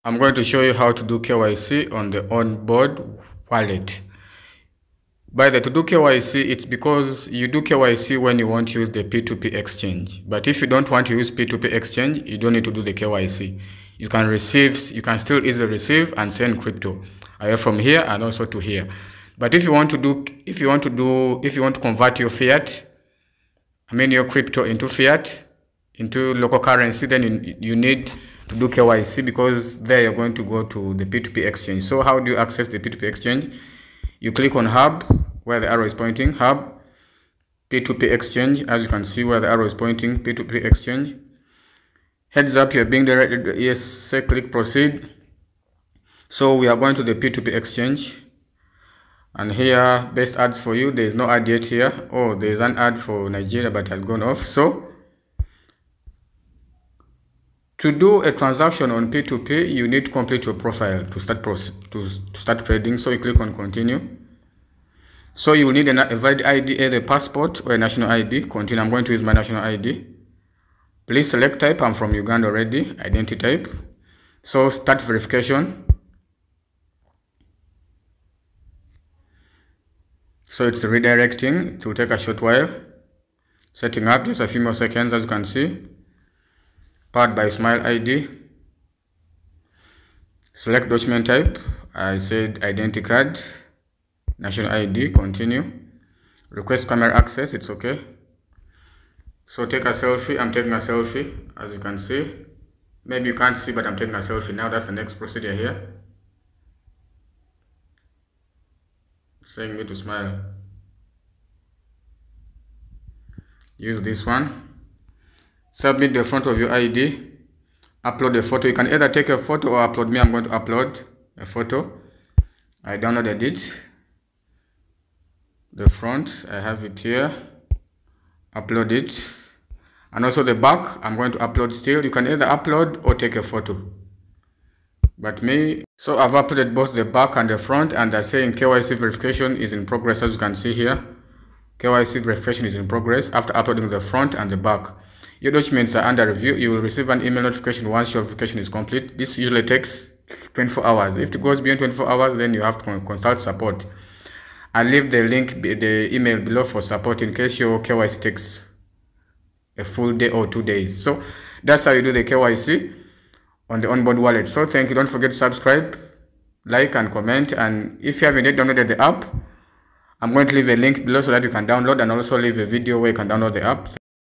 I'm going to show you how to do KYC on the onboard wallet. By the To Do KYC, it's because you do KYC when you want to use the P2P Exchange. But if you don't want to use P2P Exchange, you don't need to do the KYC. You can still easily receive and send crypto away from here and also to here. But if you want to convert your fiat, your crypto into fiat, into local currency, then you need to do KYC, because there you're going to go to the P2P Exchange. So how do you access the P2P Exchange? You click on Hub, where the arrow is pointing, Hub, P2P Exchange. As you can see where the arrow is pointing, P2P Exchange. Heads up, you're being directed. Yes, say click Proceed. So we are going to the P2P Exchange. And here, best ads for you. There is no ad yet here. Oh, there is an ad for Nigeria, but has gone off. So to do a transaction on P2P, you need to complete your profile to start trading. So you click on Continue. So you will need a valid ID, either a passport or a national ID. Continue. I'm going to use my national ID. Please select type. I'm from Uganda already. Identity type. So start verification. So it's redirecting. It will take a short while. Setting up, just a few more seconds, as you can see. Powered by Smile ID. Select document type. I said identity card. National ID. Continue. Request camera access. It's okay. So take a selfie. I'm taking a selfie, as you can see. Maybe you can't see, but I'm taking a selfie now. That's the next procedure here. Saying me to smile. Use this one. Submit the front of your ID. Upload a photo. You can either take a photo or upload me. I'm going to upload a photo. I downloaded it. The front, I have it here. Upload it. And also the back, I'm going to upload still. You can either upload or take a photo. But me, so I've uploaded both the back and the front, and they're saying KYC verification is in progress, as you can see here. KYC verification is in progress after uploading the front and the back. Your documents are under review. You will receive an email notification once your verification is complete. This usually takes 24 hours. If it goes beyond 24 hours, then you have to consult support. I'll leave the link, the email below for support in case your KYC takes a full day or 2 days. So that's how you do the KYC on the onboard wallet. So thank you. Don't forget to subscribe, like and comment. And if you haven't yet downloaded the app, I'm going to leave a link below so that you can download, and also leave a video where you can download the app.